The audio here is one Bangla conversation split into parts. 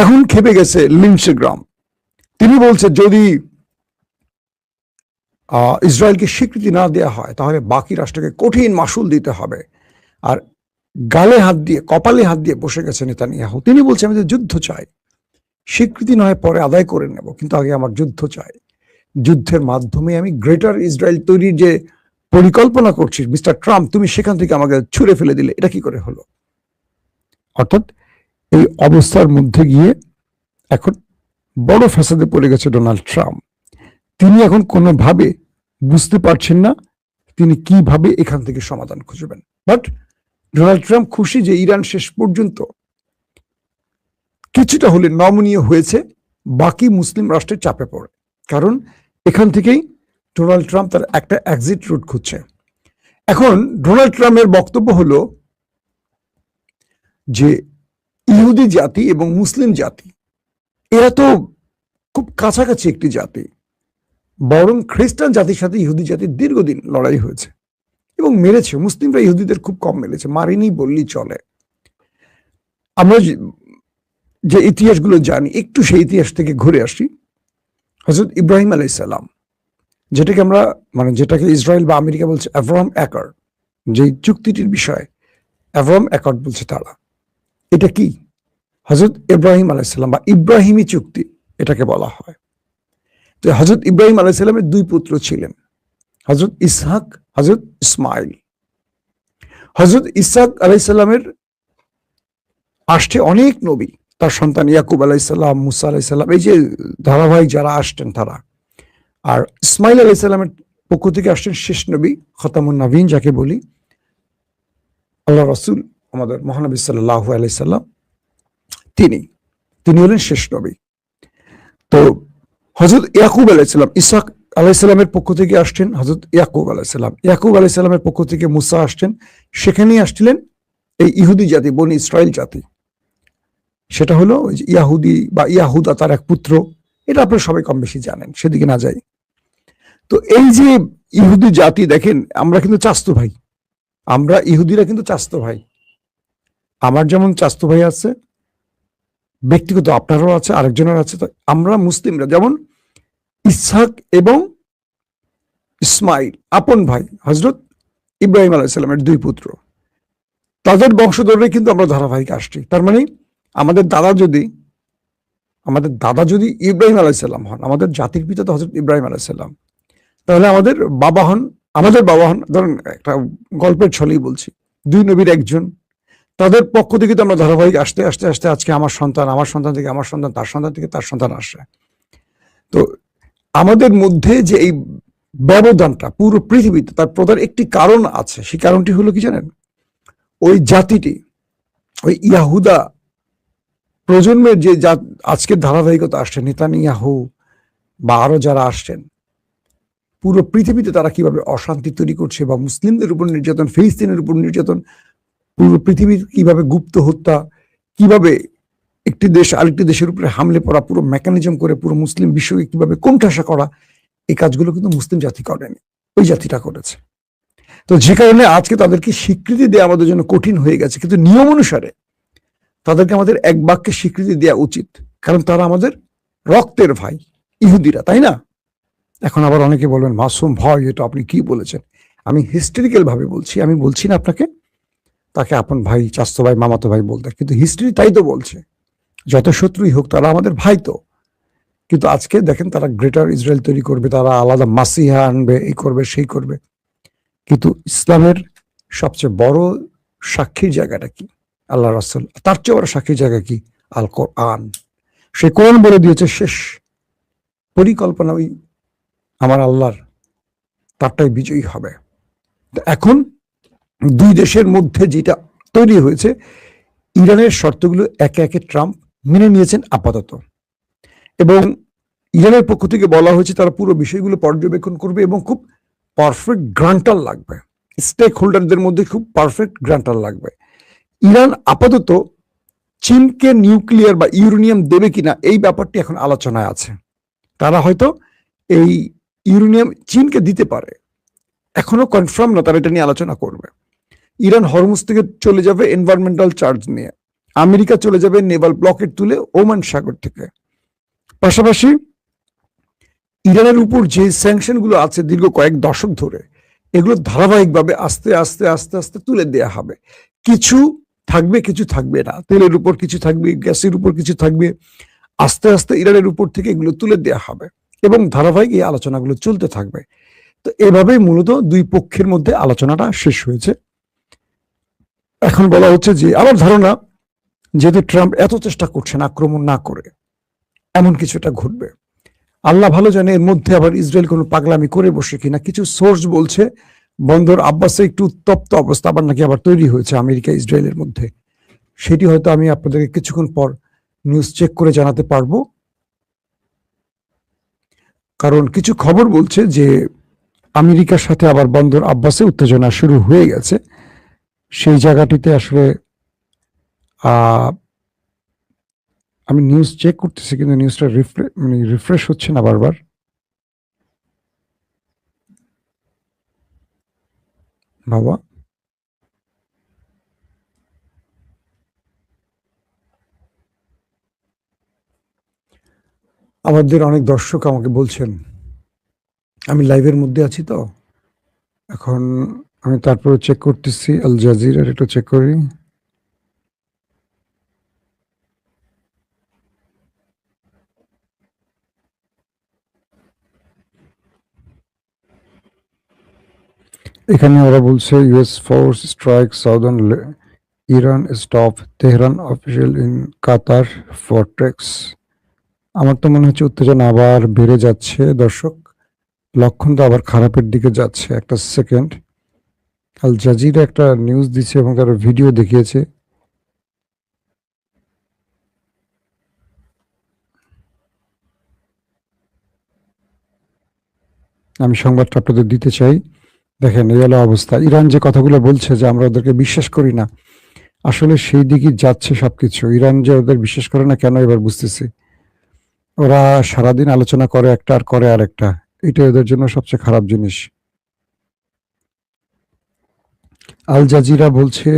এখন খেপে গেছে লিন্ডসে গ্রাহাম। তিনি বলছে যদি ইসরায়েলকে স্বীকৃতি না দেওয়া হয় তাহলে বাকি রাষ্ট্রকে কঠিন মাসুল দিতে হবে। আর গালে হাত দিয়ে কপালে হাত দিয়ে বসে গেছে নেতানিয়াহু। তিনি বলছেন আমি যুদ্ধ চাই, স্বীকৃতি নয় পরে আদায় করে নেব, কিন্তু আগে আমার যুদ্ধ চাই। যুদ্ধের মাধ্যমে আমি গ্রেটার ইসরায়েল তৈরির যে পরিকল্পনা করছি মিস্টার ট্রাম্প, তুমি সেখান থেকে আমাকে ছুঁড়ে ফেলে দিলে, এটা কি করে হলো? অর্থাৎ এই অবস্থার মধ্যে গিয়ে এখন বড় ফ্যাসাদে পড়ে গেছে ডোনাল্ড ট্রাম্প। তিনি এখন কোনোভাবে বুঝতে পারছেন না তিনি কিভাবে এখান থেকে সমাধান খুঁজবেন। বাট ডোনাল্ড ট্রাম্প খুশি যে ইরান শেষ পর্যন্ত কিছুটা হলে নমনীয় হয়েছে বাকি মুসলিম রাষ্ট্রের চাপে পড়ে, কারণ এখান থেকেই ডোনাল্ড ট্রাম্প তার একটা এক্সিট রুট খুঁজছে। এখন ডোনাল্ড ট্রাম্পের বক্তব্য হলো যে ইহুদি জাতি এবং মুসলিম জাতি এরা তো খুব কাছাকাছি একটি জাতি, বরং খ্রিস্টান জাতির সাথে ইহুদি জাতির দীর্ঘদিন লড়াই হয়েছে এবং মেরেছে। মুসলিমরা ইহুদিদের খুব কম মেরেছে, মারেনি বললেই চলে। আমরা যে ইতিহাসগুলো জানি একটু সেই ইতিহাস থেকে ঘুরে আসি। হযরত ইব্রাহিম আলাইহিসসালাম, যেটাকে ইসরায়েল বা আমেরিকা বলছে অ্যাব্রাহাম অ্যাকর্ড, যে চুক্তিটির বিষয় অ্যাব্রাহাম অ্যাকর্ড বলছে তারা, এটা কি? হযরত ইব্রাহিম আলাইহিসসালাম বা ইব্রাহিমী চুক্তি এটাকে বলা হয়। তো হযরত ইব্রাহিম আলাইহিসসালামের দুই পুত্র ছিলেন, হযরত ইসহাক, হযরত ইসমাইল। হযরত ইসহাক আলাইহিসসালামের আসছে অনেক নবী, তার সন্তান ইয়াকুব আলাইহিসসালাম, মুসা আলাইহিসসালাম, এই যে ধারাবাহিক যারা আসতেন তারা। আর ইসমাইল আলাইহিসসালামের পক্ষ থেকে আসছেন শেষ নবী খতামুন নবীন, যাকে বলি আল্লাহ রাসূল আমাদের মহানবী সাল্লাল্লাহু আলাইহি সাল্লাম, তিনি হলেন শেষ নবী। তো হযরত ইয়াকুব আলাইহিসসালাম, ইসহাক আলাইহিসসালামের পক্ষ থেকে আসছেন হযরত ইয়াকুব আলাইহিসসালাম, ইয়াকুব আলাইহিসসালামের পক্ষ থেকে মুসা আসছেন, সেখানেই আসছিলেন এই ইহুদি জাতি, বনি ইসরায়েল জাতি। সেটা হলো ওই যে ইয়াহুদি বা ইয়াহুদা, তার এক পুত্র। এটা আপনারা সবাই কম বেশি জানেন, সেদিকে না যাই। তো এই যে ইহুদি জাতি, দেখেন আমরা কিন্তু চাস্তো ভাই, আমরা ইহুদিরা কিন্তু চাস্তো ভাই। আমার যেমন চাস্তো ভাই আছে, ব্যক্তিগত আপনারও আছে, আরেকজনের আছে। তো আমরা মুসলিমরা যেমন ইসহাক এবং ইসমাইল আপন ভাই, হযরত ইব্রাহিম আলাইহিসসালামের দুই পুত্র, তাদের বংশধরে কিন্তু আমরা ধারাবাহিক আসছি। তার মানে আমাদের দাদা যদি ইব্রাহিম আলাইহিসসালাম হন, আমাদের জাতির পিতা তো হযরত ইব্রাহিম আলাইহিসসালাম, তাহলে আমাদের বাবা হন ধরেন একটা গল্পের ছলেই বলছি, দুই নবীর একজন, তাদের পক্ষ থেকে তো আমরা ধারাবাহিক আস্তে আস্তে আস্তে আজকে আমার সন্তান থেকে আমার সন্তান, তার সন্তান থেকে তার সন্তান আসে। তো আমাদের মধ্যে যে এই ব্যবধানটা পুরো পৃথিবীতে, তার প্রধান একটি কারণ আছে। সেই কারণটি হলো কি জানেন? ওই জাতিটি, ওই ইয়াহুদা প্রজন্মের যে আজকের ধারাবাহিকতা আসছে, নেতানিয়াহু বা আরো যারা আসছেন, পুরো পৃথিবীতে তারা কিভাবে অশান্তি তৈরি করছে বা মুসলিমদের উপর নির্যাতন, ফিলিস্তিনের উপর নির্যাতন, পুরো পৃথিবীর কিভাবে গুপ্ত হত্যা, কিভাবে একটি দেশ আরেকটি দেশের উপরে হামলে পড়া, পুরো মেকানিজম করে পুরো মুসলিম বিশ্বকে কিভাবে কোণঠাসা করা, এই কাজগুলো কিন্তু মুসলিম জাতি করেনি, ওই জাতিটা করেছে। তো যে কারণে আজকে তাদেরকে স্বীকৃতি দেওয়া আমাদের জন্য কঠিন হয়ে গেছে, কিন্তু নিয়ম অনুসারে তাদেরকে আমাদের এক বাক্যে স্বীকৃতি দেওয়া উচিত, কারণ তারা আমাদের রক্তের ভাই, ইহুদিরা, তাই না? এখন আবার অনেকে বলবেন মাসুম ভাই এটা আপনি কি বলেছেন? আমি হিস্টোরিক্যাল ভাবে বলছি, আমি বলছি না আপনাকে তাকে আপন ভাই, চাস্তো ভাই, মামাতো ভাই বলতে, কিন্তু হিস্ট্রি তাই তো বলছে, যত শত্রুই হোক তারা আমাদের ভাই। তো কিন্তু আজকে দেখেন তারা গ্রেটার ইসরায়েল তৈরি করবে, তারা আলাদা মাসিহা আনবে, এই করবে সেই করবে। কিন্তু ইসলামের সবচেয়ে বড় সাক্ষীর জায়গাটা কি? আল্লাহ রাসূল। তার চেয়ে বড় সাক্ষীর জায়গা কি? আল কোরআন। সেই কোরআন বলে দিয়েছে শেষ পরিকল্পনা ওই আমার আল্লাহর, তারটাই বিজয়ী হবে। এখন দুই দেশের মধ্যে যেটা তৈরি হয়েছে, ইরানের শর্তগুলো একে একে ট্রাম্প মেনে নিয়েছেন আপাতত, এবং ইরানের পক্ষ থেকে বলা হয়েছে তারা পুরো বিষয়গুলো পর্যবেক্ষণ করবে এবং খুব পারফেক্ট গ্রান্টার লাগবে, স্টেক হোল্ডারদের মধ্যে খুব পারফেক্ট গ্রান্টার লাগবে। ইরান আপাতত চীনকে নিউক্লিয়ার বা ইউরেনিয়াম দেবে কিনা এই ব্যাপারটি এখন আলোচনায় আছে। তারা হয়তো এই ইউরেনিয়াম চীনকে দিতে পারে, এখনো কনফার্ম না, তারা এটা নিয়ে আলোচনা করবে। ইরান হরমুজ থেকে চলে যাবে এনভায়রনমেন্টাল চার্জ নিয়ে, আমেরিকা চলে যাবে নেভাল ব্লকেট তুলে ওমান সাগর থেকে। পাশাপাশি ইরানের উপর যে স্যাংশন গুলো আছে দীর্ঘ কয়েক দশক ধরে, এগুলো ধারাবাহিকভাবে আস্তে আস্তে আস্তে আস্তে তুলে দেয়া হবে। কিছু থাকবে, কিছু থাকবে না। তেলের উপর কিছু থাকবে, গ্যাসের উপর কিছু থাকবে। আস্তে আস্তে ইরানের উপর থেকে এগুলো তুলে দেয়া হবে এবং ধারাবাহিক এই আলোচনাগুলো চলতে থাকবে। তো এভাবেই মূলত দুই পক্ষের মধ্যে আলোচনাটা শেষ হয়েছে। এখন বলা হচ্ছে যে, আমার ধারণা যেহেতু ট্রাম্প এত চেষ্টা করছেন আক্রমণ না করে, এমন কিছুটা ঘটবে। আল্লাহ ভালো জানে এর মধ্যে আবার ইসরায়েল কোনো পাগলামি করে বসে কিনা। কিছু সোর্স বলছে বন্দর আব্বাসে একটু উত্তপ্ত অবস্থা আবার নাকি আবার তৈরি হয়েছে আমেরিকা ইসরায়েলের মধ্যে। সেটি হয়তো আমি আপনাদেরকে কিছুক্ষণ পর নিউজ চেক করে জানাতে পারবো। কারণ কিছু খবর বলছে যে আমেরিকার সাথে আবার বন্দর আব্বাসে উত্তেজনা শুরু হয়ে গেছে। সেই জায়গাটিতে আসলে আমি নিউজ চেক করতেছি, কিন্তু নিউজটা রিফ্রেশ হচ্ছে না বারবার। বাবা, আমাদের অনেক দর্শক আমাকে বলছেন, আমি লাইভের মধ্যে আছি তো এখন, আমি তারপরে চেক করতেছি আল জাজিরার, একটু চেক করি। এখানে ওরা বলছে US force strike southern Iran, stop Tehran official in Qatar ফোর্ট্রেক্স। আমার তো মনে হচ্ছে উত্তেজনা আবার বেড়ে যাচ্ছে দর্শক, লক্ষণ তো আবার খারাপের দিকে যাচ্ছে। একটা সেকেন্ড, আল জাজিরা একটা নিউজ দিচ্ছে এবং তার ভিডিও দেখিয়েছে। আমি সংবাদটা আপনাদের দিতে চাই। দেখেন, এই হলো অবস্থা। ইরান যে কথাগুলো বলছে যে আমরা ওদেরকে বিশ্বাস করি না, আসলে সেই দিকেই যাচ্ছে সবকিছু। ইরান যে ওদের বিশ্বাস করে না কেন এবার বুঝতেছি। ওরা সারাদিন আলোচনা করে একটা আর করে আরেকটা, এটা ওদের জন্য সবচেয়ে খারাপ জিনিস। আল জাজিরা বলছে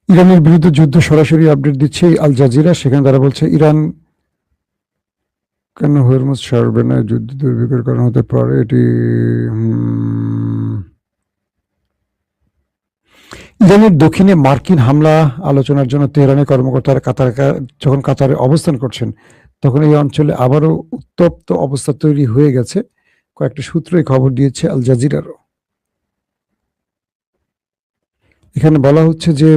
ইরানের বিরুদ্ধে যুদ্ধ, সরাসরি আপডেট দিচ্ছে আল জাজিরা। সেখানে তারা বলছে ইরান কেন হরমুজ ছাড়বে না, যুদ্ধ দুর্ভিক্ষের কারণ হতে পারে এটি। ইরানের দক্ষিণে মার্কিন হামলা আলোচনার জন্য তেহরানের কর্মকর্তারা যখন কাতারে অবস্থান করছেন, তখন এই অঞ্চলে আবারও উত্তপ্ত অবস্থা তৈরি হয়ে গেছে। কয়েকটা সূত্র এই খবর দিয়েছে আল জাজিরারও। এখানে বলা হচ্ছে যে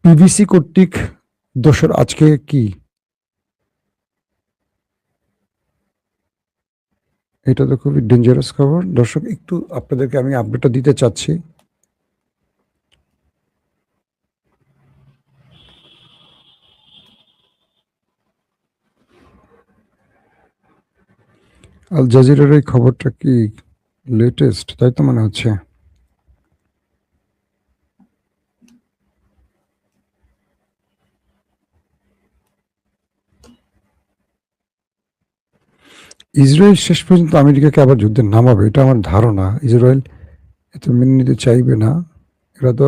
বিবিসি কর্তৃক দোসর আজকে কি, এটা তো খুবই ডেঞ্জারাস খবর দর্শক। একটু আপনাদেরকে আমি আপডেটটা দিতে চাচ্ছি। আল জাজিরার এই খবরটা কি লেটেস্ট? তাই তো মনে হচ্ছে। ইসরায়েল শেষ পর্যন্ত আমেরিকাকে আবার যুদ্ধে নামাবে, এটা আমার ধারণা। ইসরায়েল এত মেনে নিতে চাইবে না। এরা তো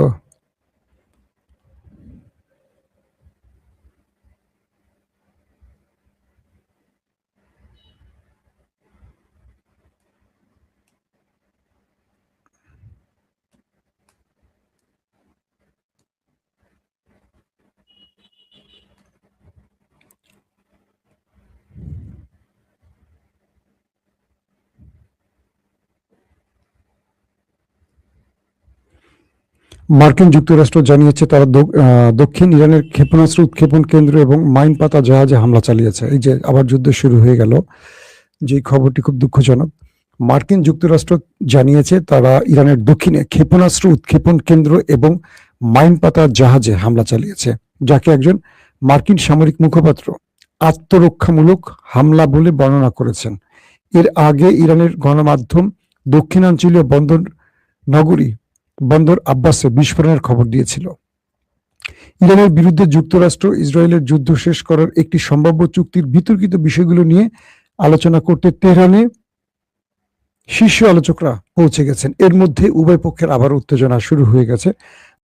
মার্কিন যুক্তরাষ্ট্র জানিয়েছে তারা দক্ষিণ ইরানের ক্ষেপণাস্ত্র উৎক্ষেপণ কেন্দ্র এবং মাইন পাতা জাহাজে হামলা চালিয়েছে। এই যে আবার যুদ্ধ শুরু হয়ে গেল, যে খবরটি খুব দুঃখজনক। মার্কিন যুক্তরাষ্ট্র জানিয়েছে তারা ইরানের দক্ষিণে ক্ষেপণাস্ত্র উৎক্ষেপণ কেন্দ্র এবং মাইন পাতা জাহাজে হামলা চালিয়েছে, যাকে একজন মার্কিন সামরিক মুখপাত্র আত্মরক্ষামূলক হামলা বলে বর্ণনা করেছেন। এর আগে ইরানের গণমাধ্যম দক্ষিণাঞ্চলীয় বন্দর আব্বাসে বিস্ফোরণের খবর দিয়েছিল। ইরানের বিরুদ্ধে যুক্তরাষ্ট্র ইসরায়েলের যুদ্ধ শেষ করার একটি সম্ভাব্য চুক্তির বিতর্কিত বিষয়গুলো নিয়ে আলোচনা করতে তেহরানে শীর্ষ আলোচকরা পৌঁছে গেছেন। এর মধ্যে উভয় পক্ষের আবার উত্তেজনা শুরু হয়ে গেছে।